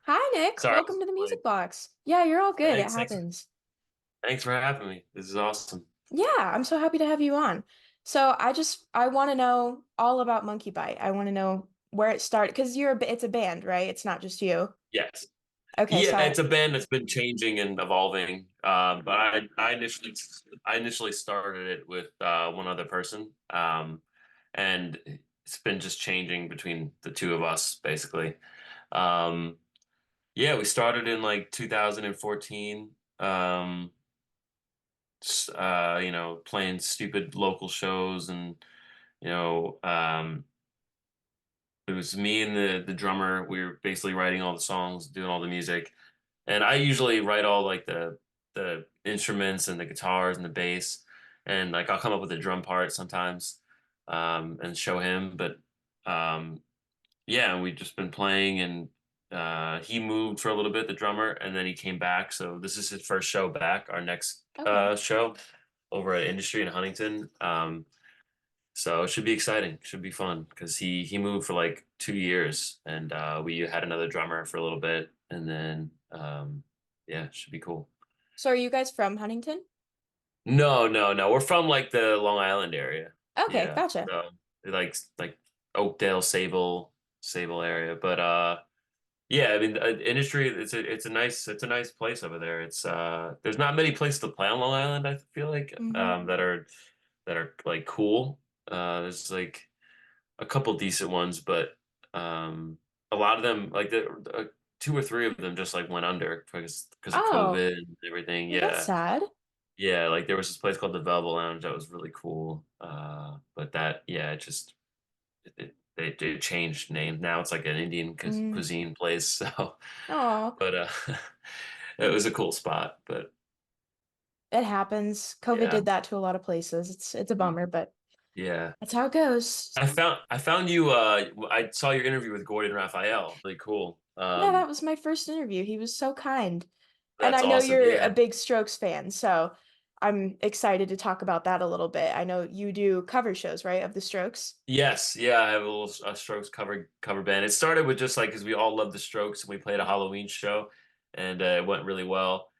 Hi, Nick. Sorry, I Welcome was to the like, Music Box. Yeah, you're all good. It thanks, happens. thanks for having me. This is awesome. Yeah, I'm so happy to have you on. So I want to know all about Monkey Bite. I want to know where it started because it's a band, right? It's not just you. Yes, Okay, yeah, so it's a band that's been changing and evolving. But I initially started it with one other person, and it's been just changing between the two of us, basically. Um, yeah, we started in like 2014. Playing stupid local shows and you know, um, it was me and the drummer. We were basically writing all the songs, doing all the music, and I usually write all like the instruments and the guitars and the bass, and like I'll come up with a drum part sometimes, and show him. But um, yeah, we've just been playing, and he moved for a little bit, the drummer, and then he came back. So this is his first show back. Our next okay. show over at Industry in Huntington. So it should be exciting. Should be fun because he moved for like 2 years, and we had another drummer for a little bit, and then yeah, should be cool. So are you guys from Huntington? No, no, no. We're from like the Long Island area. Okay, Yeah, gotcha. so like Oakdale, Sable area. But yeah, I mean, industry. It's a nice place over there. It's there's not many places to play on Long Island. I feel like Hmm. that are like cool. There's like a couple decent ones, but a lot of them, like two or three of them, just like went under because of Oh, COVID and everything. well, that's Yeah, sad. yeah. Like there was this place called the Velvet Lounge that was really cool. But that, yeah, it changed name. Now it's like an Indian Mm. cuisine place. So, Oh, but it was a cool spot. But it happens. COVID yeah, did that to a lot of places. It's a bummer, but yeah. that's how it goes. I found you. I saw your interview with Gordon Raphael. Really cool. Yeah, that was my first interview. He was so kind. And I That's know awesome. you're a Yeah. big Strokes fan, so I'm excited to talk about that a little bit. I know you do cover shows, right, of the Strokes? Yes. Yeah. I have a little Strokes cover band. It started with just like because we all love the Strokes and we played a Halloween show, and it went really well,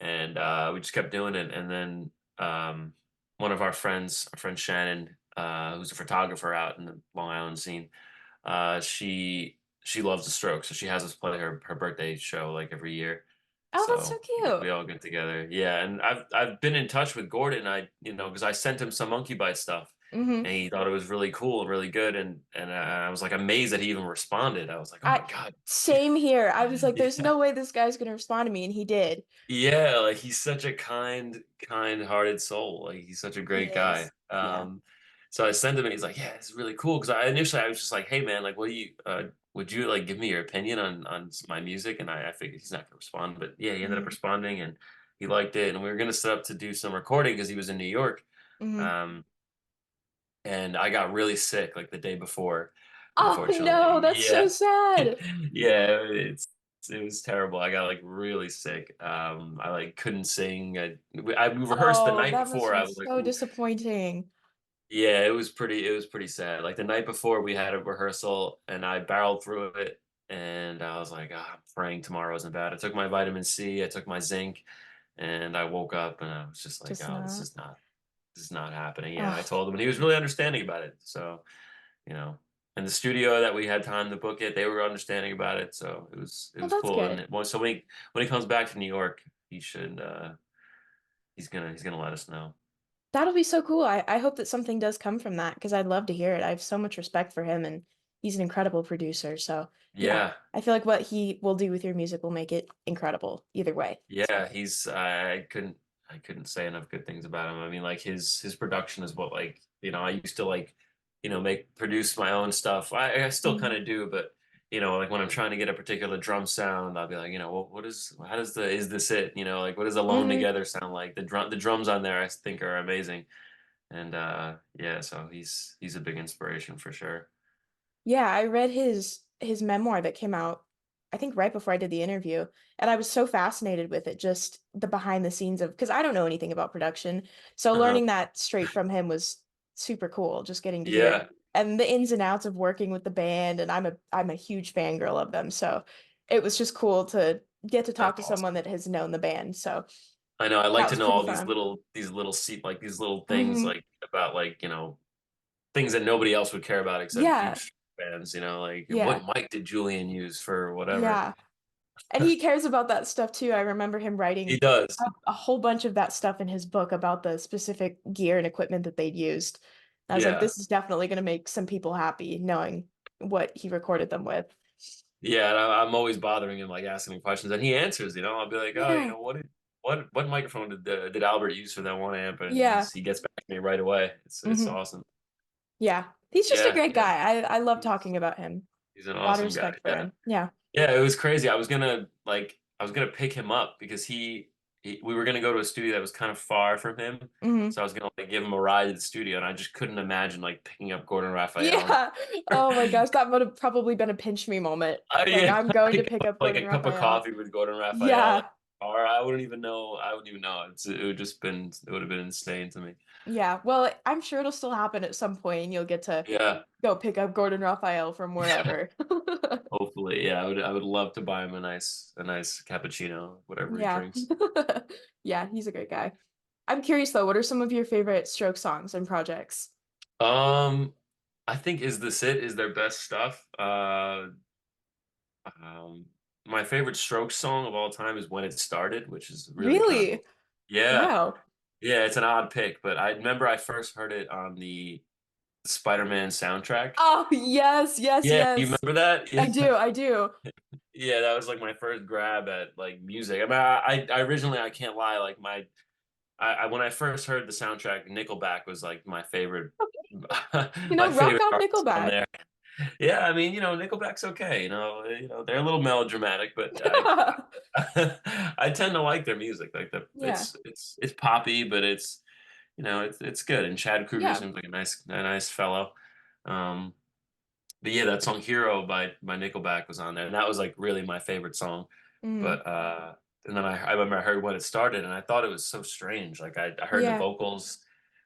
and we just kept doing it. And then one of our friend Shannon, who's a photographer out in the Long Island scene, she loves the Strokes, so she has us play her birthday show like every year. Oh, that's so So we cute. all get together. Yeah, and I've been in touch with Gordon. Because I sent him some Monkey Bite stuff, Hmm. and he thought it was really cool and really good, and I was like amazed that he even responded. I was like, oh my I God. Same here. I was like, there's Yeah. no way this guy's gonna respond to me, and he did. Yeah, like he's such a kind-hearted soul. Like he's such a He great guy. is. Yeah. So I sent him and he's like, yeah, it's really cool. Because I was just like, hey man, like, would you like give me your opinion on my music? And I figured he's not gonna respond, but yeah, he ended up Hmm. responding and he liked it. And we were gonna set up to do some recording because he was in New York. Hmm. Um, and I got really sick like the day before, Oh no, unfortunately. that's so Yeah. sad. Yeah, it was terrible. I got like really sick. I like couldn't sing. We rehearsed the Oh, night that must before. have I been was like, so ooh. disappointing. Yeah, it was pretty sad. Like the night before we had a rehearsal and I barreled through it and I was like, I'm praying tomorrow isn't bad. I took my vitamin C, I took my zinc, and I woke up and I was just like, Just oh, not. this is not happening. Yeah, I Oh, told him and he was really understanding about it. So you know. And the studio that we had time to book it, they were understanding about it, so it well, was that's cool. good. And so when he comes back to New York, he should he's gonna let us know. That'll be so cool. I hope that something does come from that because I'd love to hear it. I have so much respect for him and he's an incredible producer. So yeah, Yeah, I feel like what he will do with your music will make it incredible either way. yeah, he's I couldn't say enough good things about him. I mean, like his production is what like I used to like make produce my own stuff. I still kind Mhm. of do, but like when I'm trying to get a particular drum sound, I'll be like, what is how does the is this it? Like what does Alone Hmm. Together sound like? The drums on there I think are amazing. And yeah, so he's a big inspiration for sure. Yeah, I read his memoir that came out, I think right before I did the interview, and I was so fascinated with it, just the behind the scenes of because I don't know anything about production. So Uh-huh. learning that straight from him was super cool, just getting to hear Yeah. and the ins and outs of working with the band, and I'm a huge fangirl of them. So it was just cool to get to talk That's to someone awesome. that has known the band. So I know. I like that to was know pretty all fun. these little these little things Hmm. like about like things that nobody else would care about except Yeah, huge fans. Like yeah, what mic did Julian use for whatever? yeah. And he cares about that stuff too. I remember him He writing does. a whole bunch of that stuff in his book about the specific gear and equipment that they'd used. I was like, Yeah. this is definitely going to make some people happy knowing what he recorded them with. Yeah, and I'm always bothering him, like asking him questions, and he answers. I'll be like, oh, Yeah, what microphone did Albert use for that one amp? And yeah, he gets back to me right away. It's hmm, awesome. yeah. He's just a Yeah, great yeah, guy. I love he's talking about him. he's an A lot of awesome guy. respect for Yeah, him. Yeah. yeah, it was crazy. I was gonna pick him up because we were gonna go to a studio that was kind of far from him, Hmm. so I was gonna like give him a ride to the studio, and I just couldn't imagine like picking up Gordon Raphael. Yeah. Oh my gosh, that would have probably been a pinch me moment. Like, Yeah, I'm going to pick pick up up like Gordon a cup of Raphael. coffee with Gordon Raphael, Yeah. or I wouldn't even know. I wouldn't even know. It would just been. It would have been insane to me. Yeah. Well, I'm sure it'll still happen at some point and you'll get to Yeah, go pick up Gordon Raphael from yeah. wherever. Hopefully, yeah. I would love to buy him a nice cappuccino, whatever he Yeah. drinks. Yeah, he's a great guy. I'm curious though, what are some of your favorite Stroke songs and projects? Um, I think is this it? Is their best stuff? Um, my favorite Strokes song of all time is "When It Started," which is really kind of Really? yeah, Wow. yeah. It's an odd pick, but I remember I first heard it on the Spider-Man soundtrack. Oh, yes, yes, Yeah, you yes. remember that? I Yeah, do, I do. yeah. That was like my first grab at like music. I mean, I originally I can't lie, like when I first heard the soundtrack, Nickelback was like my favorite, my Rock favorite on artist on Nickelback. there. Yeah, I mean, Nickelback's okay. They're a little melodramatic, but I tend to like their music. Like Yeah. it's poppy, but it's good. And Chad Kroeger Yeah. seems like a nice fellow. Um, but yeah, that song "Hero" by Nickelback was on there, and that was like really my favorite song. Mm. But and then I remember I heard when it started, and I thought it was so strange. Like I heard the Yeah. vocals,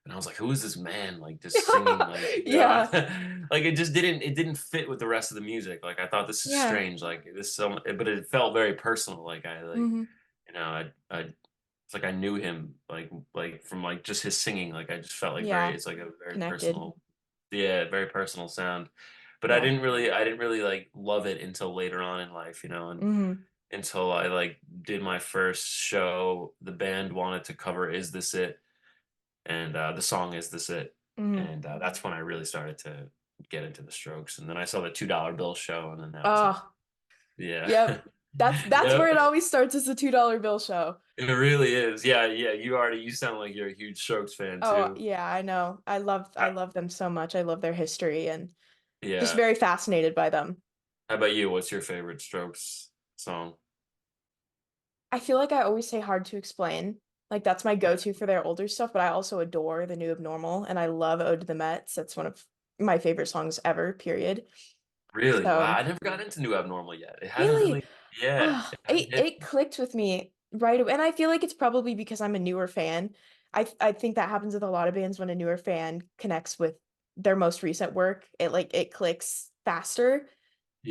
and I was like, "Who is this man? Like just singing like Yeah. like it didn't fit with the rest of the music. Like I thought this is Yeah. strange. Like but it felt very personal. Like Hmm. I it's like I knew him like from like just his singing. Like I just felt like very Yeah. it's like a very Connected. personal, yeah, very personal sound. But Yeah. I didn't really like love it until later on in life, and Hmm. until I like did my first show, the band wanted to cover "Is This It?" and the song "Is This It?" Hmm. and that's when I really started to get into the Strokes. And then I saw the $2 bill show, and then that was it. Oh, Yeah, yep. That's yeah, where it always starts as a $2 bill show. it really is. Yeah, yeah. You sound like you're a huge Strokes fan Oh, too. yeah, I know. I love them so much. I love their history and just Yeah. very fascinated by them. How about you? What's your favorite Strokes song? I feel like I always say hard to explain. Like that's my go-to for their older stuff, but I also adore The New Abnormal and I love Ode to the Mets. That's one of my favorite songs ever, period. Really? Wow, So I never got into New Abnormal yet. It hasn't really, really, yeah, oh, it hasn't hit. it clicked with me right away. And I feel like it's probably because I'm a newer fan. I think that happens with a lot of bands when a newer fan connects with their most recent work. It clicks faster.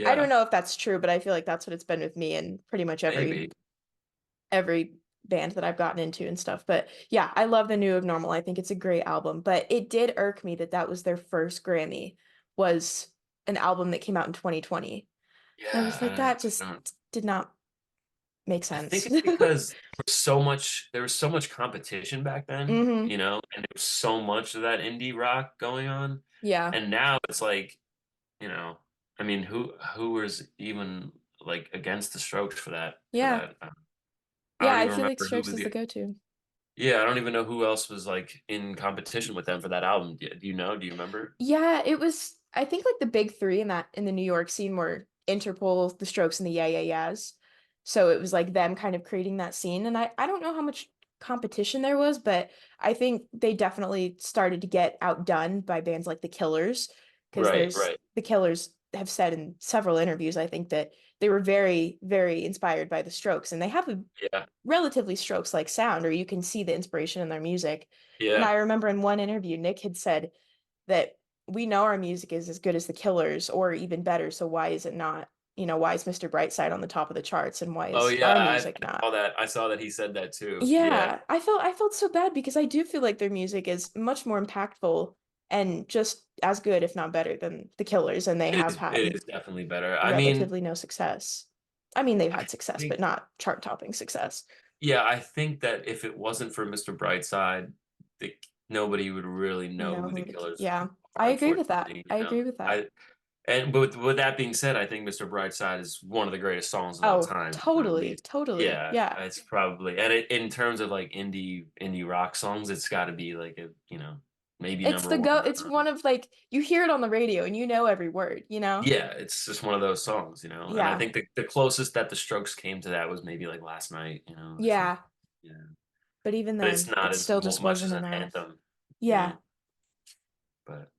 I don't Yeah, know if that's true, but I feel like that's what it's been with me and pretty much maybe. every band that I've gotten into and stuff. But yeah, I love The New Abnormal. I think it's a great album, but it did irk me that that was their first Grammy was an album that came out in 2020. And I was like, Yeah, that just did not make I think sense. it's because there was so much competition back then, Hmm. and there was so much of that indie rock going on. Yeah. And now it's like, you know, I mean, who was even like against the Strokes for Yeah. that? I Yeah, don't I even feel like remember who Strokes was is the go-to. yeah, I don't even know who else was like in competition with them for that album. Do you know? Do you remember? Yeah, it was I think like the big three in the New York scene were Interpol, The Strokes, and the Yeah Yeah Yeahs. So it was like them kind of creating that scene. And I don't know how much competition there was, but I think they definitely started to get outdone by bands like The Killers, because Right, there's right. The Killers have said in several interviews, I think that they were very, very inspired by The Strokes, and they have a Yeah, relatively Strokes-like sound, or you can see the inspiration in their music. And I yeah. remember in one interview, Nick had said that we know our music is as good as the Killers or even better, so why is it not? why is Mr. Brightside on the top of the charts and why Oh is yeah, our I, music I not? saw that. I saw that he said that too. Yeah, Yeah, I felt so bad because I do feel like their music is much more impactful and just as good, if not better, than the Killers, and they have it had is definitely better. I mean, relatively no success. I mean, they've I had success, but think not chart-topping success. yeah, I think that if it wasn't for Mr. Brightside, the, nobody would really know No, who who the would Killers yeah. I are, agree with that. unfortunately, I agree with that. but with that being said, I think Mr. Brightside is one of the greatest songs of all Oh, time. At totally, least, totally. yeah, Yeah. it's probably and in terms of like indie rock songs, it's got to be like a maybe It's number the one. go I it's don't know. one of like you hear it on the radio and you know every word? Yeah, it's just one of those songs, And I Yeah. think the closest that the Strokes came to that was maybe like Last Night, or something. Yeah. Yeah, But even but it's then, not it as still just much wasn't as an enough. anthem, you Yeah, know. But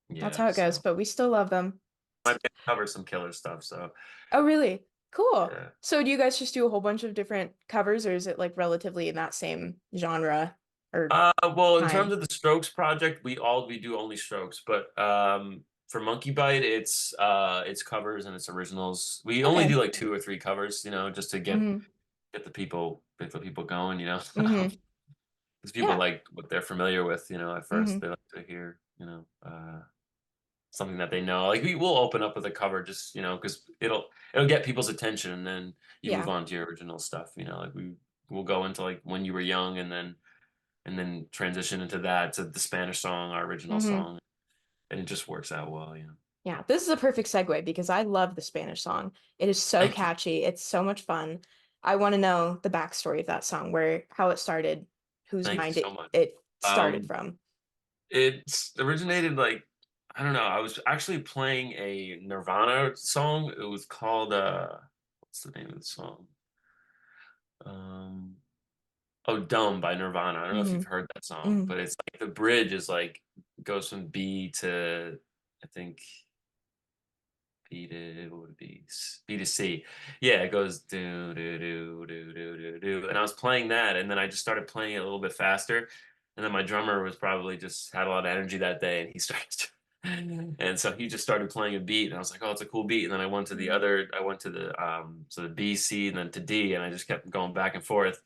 that's yeah, how it goes, so but we still love them. my band covers some killer stuff. So Oh, really? Cool. yeah. So do you guys just do a whole bunch of different covers, or is it like relatively in that same genre or Well, in terms time? of the Strokes project, we do only Strokes, but for Monkey Bite, it's covers and it's originals. We only do Okay. like two or three covers, just to Mm-hmm. get the people going, Mm-hmm. because people Yeah. like what they're familiar with, at first Mm-hmm. they like to hear, something that they know. Like we will open up with a cover just, because it'll get people's attention and then you move Yeah. on to your original stuff, like we'll go into like When You Were Young and then transition into that to the Spanish song, our original Mm-hmm. song, and it just works out well. Yeah. This is a perfect segue because I love the Spanish song. It is so Thank you. catchy. It's so much fun. I want to know the backstory of that song, how it started, whose Thank you mind so it much. it started Um, from. it's originated like I don't know. I was actually playing a Nirvana song. It was called what's the name of the song? Um, oh, Dumb by Nirvana. I don't know if you've Mm-hmm. heard that song, Mm-hmm. but it's like the bridge is like goes from B to I think B to what would it be? B to C. Yeah, it goes do do do do do do do. And I was playing that, and then I just started playing it a little bit faster. And then my drummer was probably just had a lot of energy that day, and he started. And so he just started playing a beat, and I was like, "Oh, it's a cool beat." And then I went to the B, C, and then to D, and I just kept going back and forth.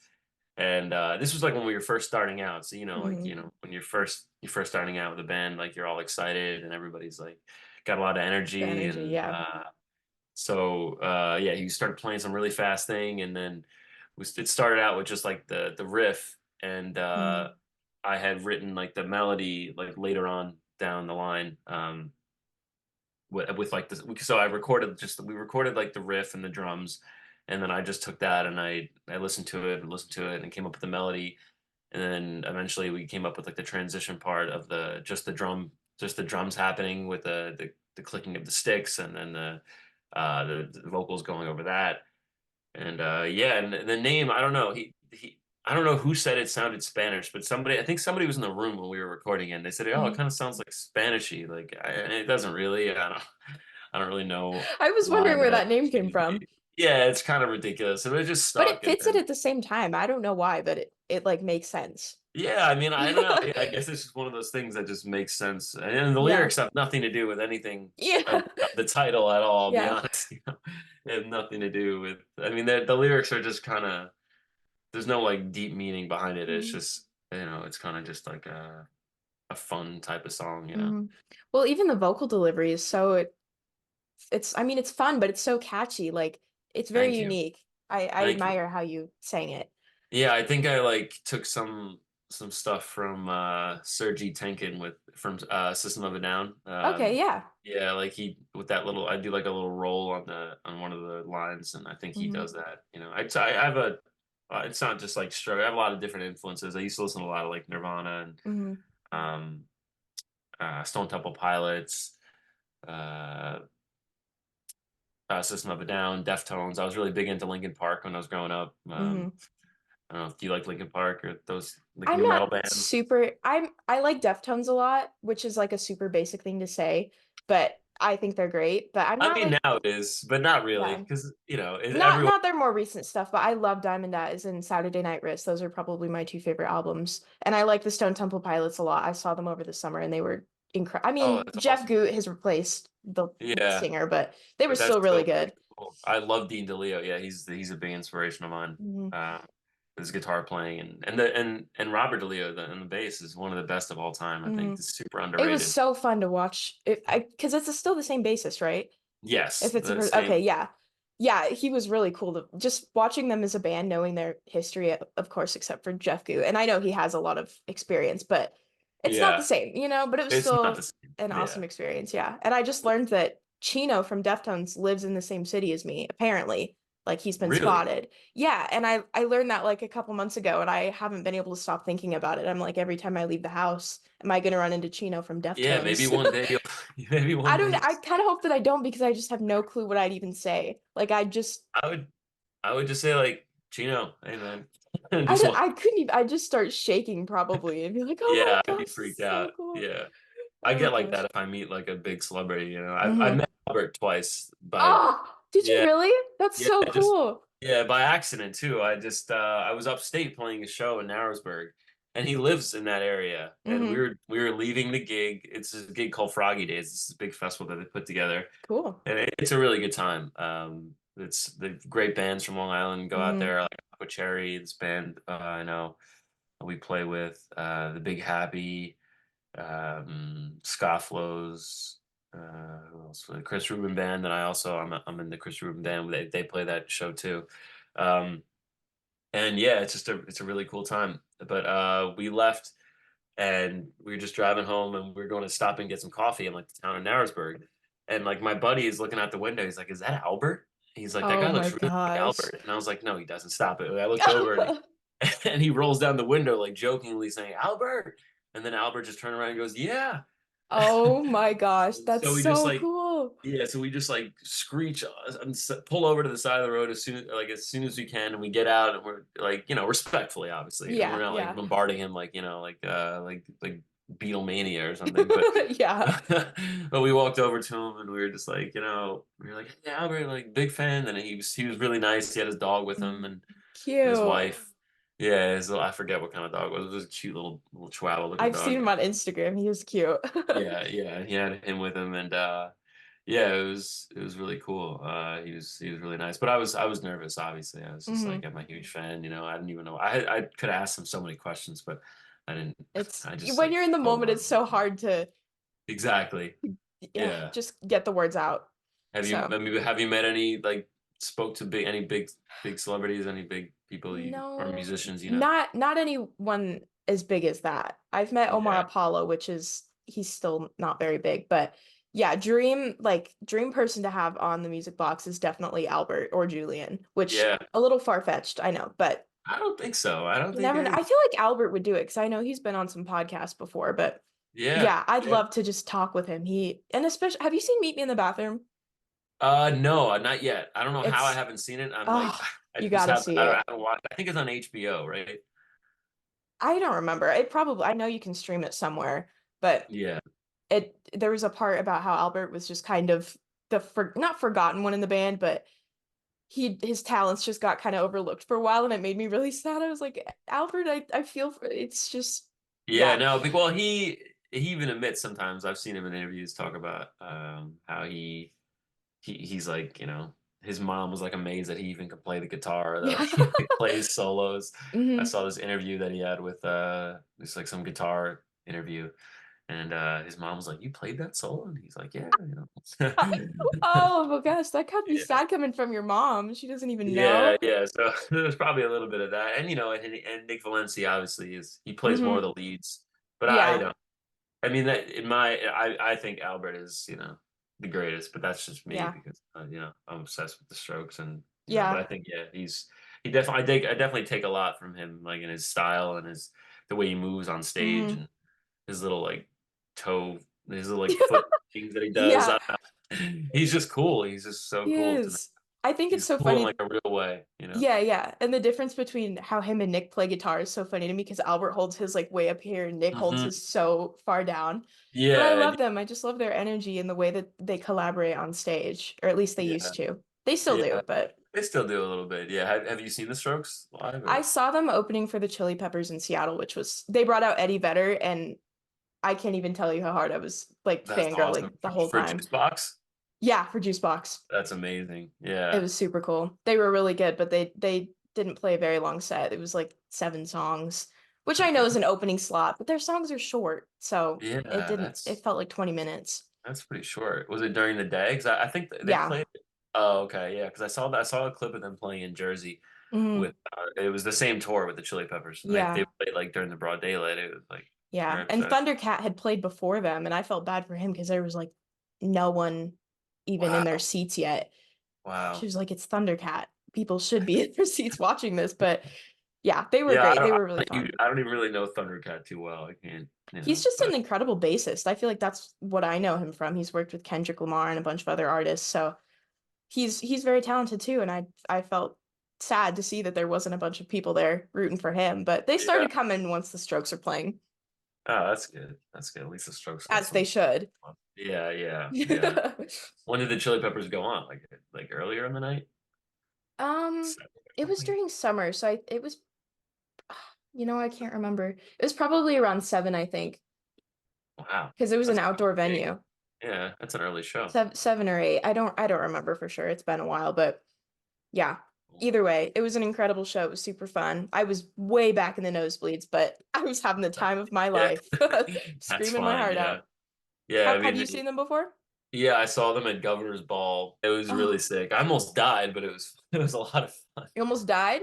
And this was like when we were first starting out. So like Mm-hmm. when you're first starting out with a band, like you're all excited and everybody's like got a lot of The energy energy, and yeah. yeah, he started playing some really fast thing, and then it started out with just like the riff, and Mm-hmm. I had written like the melody like later on down the line, with like this. So we recorded like the riff and the drums, and then I just took that and I listened to it, and came up with the melody, and then eventually we came up with like the transition part of just the drums happening with the clicking of the sticks, and then the vocals going over that. And yeah, and the name, I don't know. I don't know who said it sounded Spanish, but I think somebody was in the room when we were recording it, and they said, "Oh, it Mm-hmm. kind of sounds like Spanishy." And it doesn't really. I don't really know I was why wondering where that that name came came to be. from, Yeah, it's kind of ridiculous. So it just but it stuck, and fits it then at the same time. I don't know why, but it like makes sense. yeah, I mean, I don't know. Yeah, I guess it's just one of those things that just makes sense. And the Yeah. lyrics have nothing to do with anything Yeah. of the title at all, I'll be Yeah. honest. They have nothing to do with, I mean, the lyrics are just kind of, there's no like deep meaning behind it. It's Mm-hmm. just, it's kind of just like a fun type of song. Mm-hmm. Well, even the vocal delivery is I mean, it's fun, but it's so catchy. Like it's very Thank you. unique. I Thank you. admire how you sang it. Yeah, I think I like took some stuff from Sergey Tankin from System of a Down. Okay, yeah. Yeah, like he with that little I do like a little roll on one of the lines, and I think he Mm-hmm. does that. I have a it's not just like stroke. I have a lot of different influences. I used to listen to a lot of like Nirvana and Mm-hmm. um Stone Temple Pilots, uh System of a Down, Deftones. I was really big into Linkin Park when I was growing up. Mm-hmm. I don't know if do you like Linkin Park or those like I'm new not metal bands? super I like Deftones a lot, which is like a super basic thing to say, but I think they're great. But I'm I not mean, like now it is, but not really, yeah. because Not everyone. not their more recent stuff, but I love Diamond Eyes and Saturday Night Wrist. Those are probably my two favorite albums. And I like the Stone Temple Pilots a lot. I saw them over the summer and they were incredible. I Oh, mean, that's Jeff awesome. Goot has replaced the lead Yeah, singer, but they were but that's still really still pretty good. cool. I love Dean DeLeo. Yeah, he's a big inspiration of mine. Mhm. Uh, his guitar playing and Robert DeLeo on the bass is one of the best of all time. I think Mhm. it's super It was underrated. so fun to watch. Because it's still the same bassist, right? Yes, If it's a the okay, same. yeah. Yeah, he was really cool to just watching them as a band, knowing their history, of course, except for Jeff Goo. And I know he has a lot of experience, but it's not the Yeah, same, but it was it's not still the same. an awesome Yeah, experience, yeah. And I just learned that Chino from Deftones lives in the same city as me, apparently. Like he's been really. spotted. Yeah, and I learned that like a couple months ago, and I haven't been able to stop thinking about it. I'm like, every time I leave the house, am I gonna run into Chino from Yeah, maybe Deftones? one day. Maybe I one don't day. I kind of hope that I don't because I just have no clue what I'd even say. Like I just I would I would just say like Chino, hey man, and I just don't, walk. I couldn't even I'd just start shaking probably and be like, "Oh my Yeah, I'd be gosh, this freaked is so out. cool." Yeah, I Oh get like gosh. that if I meet like a big celebrity. I've Hmm. met Albert twice by Oh, did you yeah really? That's yeah so just cool. yeah by accident too. I was upstate playing a show in Narrowsburg, and he lives in that area, and we Hmm. were leaving the gig. It's a gig called Froggy Days. It's a big festival that they put together, Cool. and it's a really good time. It's the great bands from Long Island go out Hmm. there, like Aqua Cherry, this band I know we play with, the Big Happy, Scofflows, who else? The Chris Rubin band, and I'm in the Chris Rubin band. They play that show too, um, and yeah, it's a really cool time. But we left and we were just driving home and we were going to stop and get some coffee in like the town of Narrowsburg. And like my buddy is looking out the window. He's like, "Is that Albert?" He's like, "That Oh guy my looks really like gosh. Albert." And I was like, "No, he doesn't. Stop it." And I looked over and and he rolls down the window like jokingly saying, "Albert." And then Albert just turned around and goes, "Yeah." Oh my gosh, that's So we just so like cool. yeah, so we just like screech and pull over to the side of the road as soon as we can, and we get out and we're like respectfully, obviously, and we're Yeah, not like yeah. bombarding him like like Beatlemania or something, but Yeah. but we walked over to him and we were just like we were like, "Hey Albert, like big fan," and he was really nice. He had his dog with him Mhm. and his Cute. wife. Yeah, I forget what kind of dog it was. It was a cute little Chihuahua looking I've seen dog. him on Instagram. He was cute. Yeah, he had him with him, and yeah, it was really cool. He was really nice, but I was nervous. Obviously, I was just like, Hmm. I'm a huge fan. I didn't even know. I could have asked him so many questions, but I didn't. It's I just when like you're in the told moment, him. it's so hard to, Exactly. yeah, Yeah. just get the words out. Have you So, I mean, have you met any like spoke to any big celebrities, any big people you or no, musicians? not anyone as big as that. I've met Omar Yeah. Apollo, which is he's still not very big, but yeah, dream person to have on the music box is definitely Albert or Julian, which Yeah. a little far-fetched, I know, but I don't think so. I don't you think never know. any. I feel like Albert would do it because I know he's been on some podcasts before, but Yeah. yeah, I'd Yeah. love to just talk with him. And especially, have you seen Meet Me in the Bathroom? No, not yet. I don't know how I It's haven't seen it. I'm like, oh, I you just gotta have, see I don't, I it. haven't watched. I think it's on HBO, right? I don't remember. It probably I know you can stream it somewhere, but Yeah, there was a part about how Albert was just kind of not forgotten one in the band, but his talents just got kind of overlooked for a while, and it made me really sad. I was like, Albert, I feel for it's just yeah. yeah. No, well, he even admits sometimes. I've seen him in interviews talk about how he's like, his mom was like amazed that he even could play the guitar, that Yeah. like, he plays solos. I Hmm. saw this interview that he had with it's like some guitar interview, and his mom was like, "You played that solo?" And he's like, "Yeah." Oh my gosh, that could be Yeah. sad coming from your mom. She doesn't even Yeah, know. yeah. So there's probably a little bit of that, and and Nick Valencia obviously he plays more of Hmm. the leads. But I Yeah. don't. I mean that in my I think Albert is the greatest, but that's just me Yeah. because I'm obsessed with the Strokes and but I Yeah. think yeah he definitely I definitely take a lot from him like in his style and his the way he moves on stage Hmm. and his little like toe his little like foot things that he does. Yeah. He's just cool. He's just so He cool to me. is. I think it's He's so cool in like funny. a real way. Yeah, yeah. And the difference between how him and Nick play guitar is so funny to me because Albert holds his like way up here and Nick holds Hmm. his so far down. But I Yeah, love them. I just love their energy and the way that they collaborate on stage, or at least they yeah, used to. They still yeah. do, but They still do a little bit. Yeah. Have you seen the Strokes live I or? saw them opening for the Chili Peppers in Seattle, which was they brought out Eddie Vedder, and I can't even tell you how hard I was like That's awesome fangirling the whole for time. Juice Box. Yeah, for Juice Box. That's amazing. It Yeah. was super cool. They were really good, but they didn't play a very long set. It was like 7 songs, which I know is Okay. an opening slot, but their songs are short, so Yeah, it felt like 20 minutes. that's pretty short. Was it during the day? Because I think they Yeah. played. Oh, okay, yeah. Because I saw a clip of them playing in Jersey Hmm. with. It was the same tour with the Chili Peppers, and they Yeah. played like during the broad daylight. It was like Yeah. right And upset. Thundercat had played before them, and I felt bad for him because there was like no one even in their Wow, seats yet. She wow. was like, it's Thundercat. People should be in their seats watching this, but yeah, they were Yeah, great. They were really fun. I don't even really know Thundercat too well. I can't, He's just an but incredible bassist. I feel like that's what I know him from. He's worked with Kendrick Lamar and a bunch of other artists, so he's very talented too. And I felt sad to see that there wasn't a bunch of people there rooting for him, but they yeah. started coming once the Strokes are playing, Oh, that's good. That's good. At least the Strokes got as they some. should. Yeah, yeah, yeah. When did the Chili Peppers go on? Like earlier in the night? Um, Seven or it was something? during summer, so it was, I can't remember. It was probably around 7, I think, Wow. because it was an That's outdoor big. venue. Yeah, that's an early show. 7 or 8. I don't remember for sure. It's been a while, but yeah. Either way, it was an incredible show. It was super fun. I was way back in the nosebleeds, but I was having the time of my Yeah. life, That's screaming my fine. heart Yeah. out. Yeah, I Have mean, you seen them before? yeah, I saw them at Governor's Ball. It was really Oh, sick. I almost died, but it was a lot of fun. you almost died?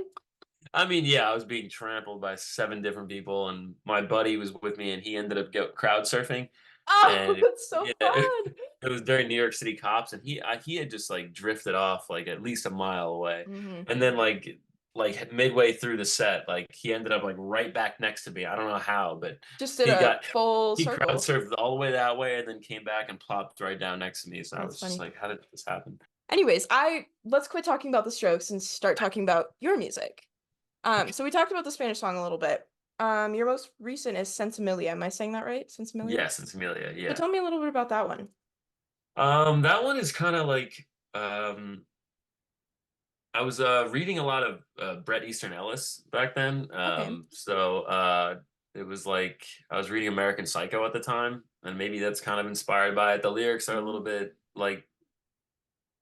I mean, yeah, I was being trampled by 7 different people, and my buddy was with me, and he ended up crowd surfing, Oh, and that's so yeah, fun. it was during New York City cops, and he had just like drifted off like at least a mile away, Hmm. and then like midway through the set, like he ended up like right back next to me. I don't know how, but Just did he a got full he crowd circle. surfed all the way that way, and then came back and plopped right down next to me. So I That's was just funny. like, how did this happen? Anyways, I let's quit talking about the Strokes and start talking about your music. Okay. So we talked about the Spanish song a little bit. Your most recent is Sensimilia. Am I saying that right? Sensimilia? Yes, it's Amelia. So Yeah. tell me a little bit about that one. That one is kind of like I was reading a lot of Bret Easton Ellis back then. Okay. It was like I was reading American Psycho at the time, and maybe that's kind of inspired by it. The lyrics are a little Hmm. bit like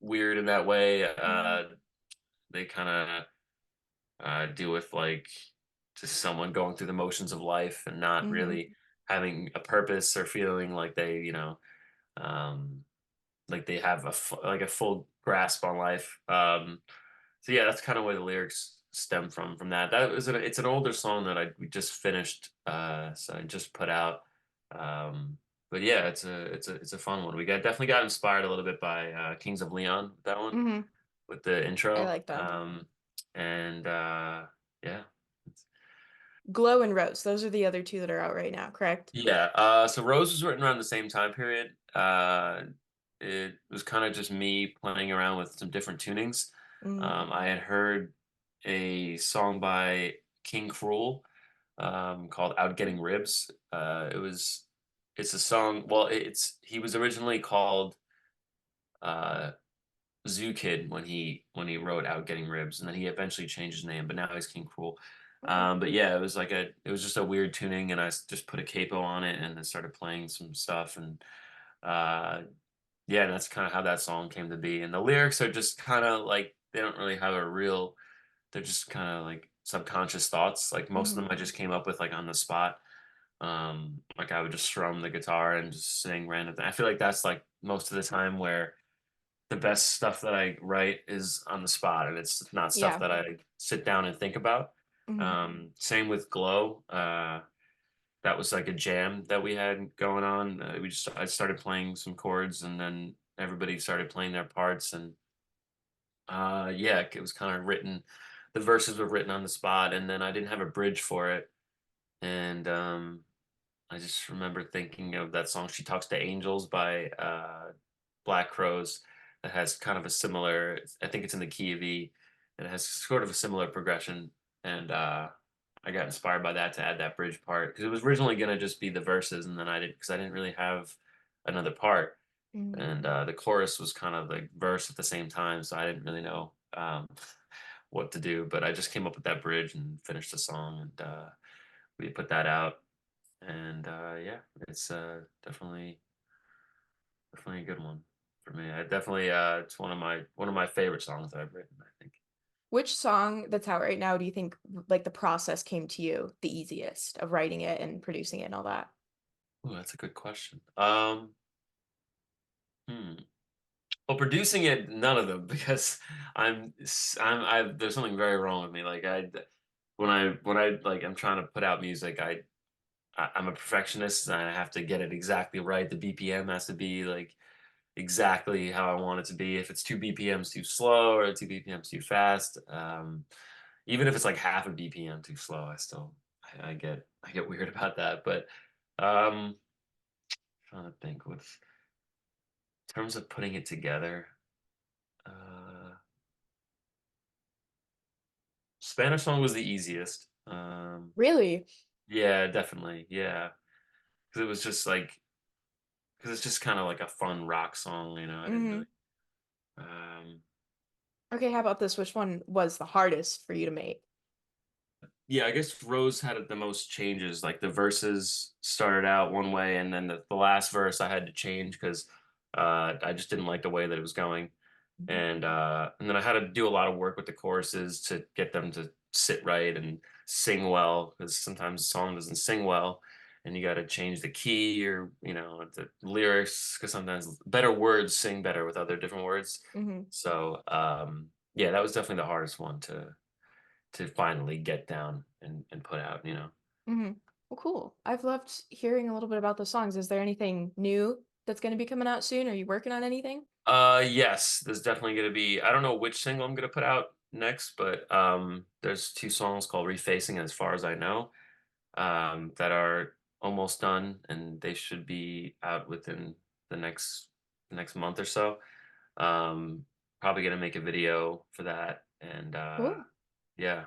weird in that way. Hmm. They kind of deal with like just someone going through the motions of life and not Hmm. really having a purpose or feeling like um, like they have like a full grasp on life. So yeah, that's kind of where the lyrics stem from that. It's an older song that we just finished, so I just put out. Um, but yeah, it's a fun one. Definitely got inspired a little bit by Kings of Leon with that one Hmm. with the I intro. like them. And yeah. Glow and Rose. Those are the other two that are out right now, correct? Yeah, so Rose was written around the same time period. It was kind of just me playing around with some different tunings. Mm. I had heard a song by King Cruel called "Out Getting Ribs." It's a song. Well, he was originally called uh, Zoo Kid when he wrote "Out Getting Ribs," and then he eventually changed his name, but now he's King Cruel. Okay. But yeah, it was just a weird tuning, and just put a capo on it, and then started playing some stuff, and uh, yeah, and that's kind of how that song came to be. And the lyrics are just kind of like they don't really have a real. They're just kind of like subconscious thoughts. Like most of Hmm. them, I just came up with like on the spot. Like I would just strum the guitar and just sing random things. I feel like that's like most of the time where the best stuff that I write is on the spot, and it's not stuff Yeah. that I sit down and think about. Hmm. Same with Glow. That was like a jam that we had going on. I started playing some chords, and then everybody started playing their parts, and yeah, it was kind of written. The verses were written on the spot, and then I didn't have a bridge for it, and I just remember thinking of that song "She Talks to Angels" by Black Crows that has kind of a similar, I think it's in the key of E, and it has sort of a similar progression. And I got inspired by that to add that bridge part because it was originally going to just be the verses, and then because I didn't really have another part. Hmm. And the chorus was kind of like verse at the same time, so I didn't really know what to do. But I just came up with that bridge and finished the song, and we put that out. And yeah, it's definitely a good one. for me. I definitely it's one of my favorite songs that I've written, I think. Which song that's out right now do you think like the process came to you the easiest of writing it and producing it and all that? Oh, that's a good question. Hmm. Well, producing it, none of them because I there's something very wrong with me. Like when I like I'm trying to put out music, I'm a perfectionist and I have to get it exactly right. The BPM has to be like exactly how I want it to be. If it's 2 BPMs too slow or 2 BPMs too fast, even if it's like half a BPM too slow, I get weird about that. But um, trying to think with in terms of putting it together, uh, Spanish song was the easiest. Really? Yeah, definitely, yeah, because it was just like because it's just kind of like a fun rock song, you know. I didn't really. Hmm. Um, Okay, how about this? Which one was the hardest for you to make? Yeah, I guess Rose had the most changes. Like the verses started out one way, and then the last verse I had to change because I just didn't like the way that it was going, Mhm. and then I had to do a lot of work with the choruses to get them to sit right and sing well because sometimes the song doesn't sing well, and you got to change the key or the lyrics because sometimes better words sing better with other different words. Mhm. So yeah, that was definitely the hardest one to finally get down and put out, you know. Mhm. Well, cool. I've loved hearing a little bit about the songs. Is there anything new that's going to be coming out soon? Are you working on anything? Yes, there's definitely gonna be I don't know which single I'm gonna put out next, but there's two songs called Refacing as far as I know, that are almost done and they should be out within the next month or so. Um Probably gonna make a video for that and Cool. yeah.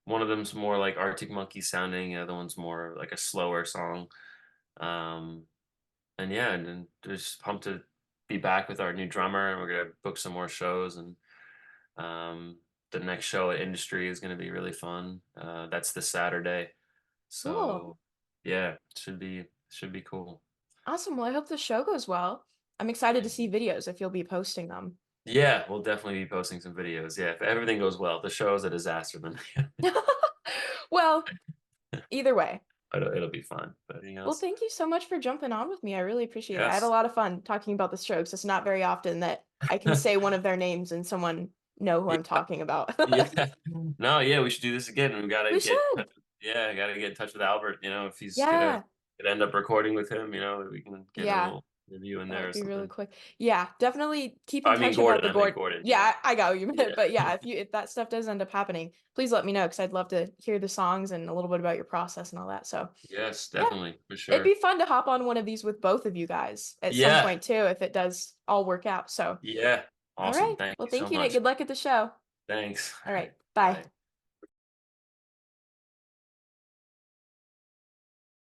One of them's more like Arctic Monkey sounding, the other one's more like a slower song. Um, and yeah, and then just pumped to be back with our new drummer, and we're gonna book some more shows. And um, the next show at Industry is gonna be really fun. That's this Saturday, Cool. so yeah, should be cool. Awesome. Well, I hope the show goes well. I'm excited to Thank see you. videos if you'll be posting them. Yeah, we'll definitely be posting some videos. Yeah, if everything goes well, if the show is a disaster, then Well, either way. it'll be fun. But anything Well, else? thank you so much for jumping on with me. I really appreciate it. I had a Yes. lot of fun talking about the Strokes. It's not very often that I can say one of their names and someone know who Yeah. I'm talking about. Yeah. No, yeah, we should do this again. We gotta We get should. yeah, gotta get in touch with Albert, if he's Yeah. gonna end up recording with him, we can get a Yeah. little interview in That there would or be really something. quick. Yeah, definitely keep in I mean touch about Gordon, the I meant Gord. Gordon, Yeah, I got what you meant, Yeah. but yeah, if that stuff does end up happening, please let me know because I'd love to hear the songs and a little bit about your process and all that. So, Yes, yeah, definitely, for it'd be sure. fun to hop on one of these with both of you guys at some Yeah, point too, if it does all work out. So, yeah. all Awesome. right. Thank Well, you so thank you, Nate. much. Good luck at the show. Thanks. All All right. right. Bye. Bye.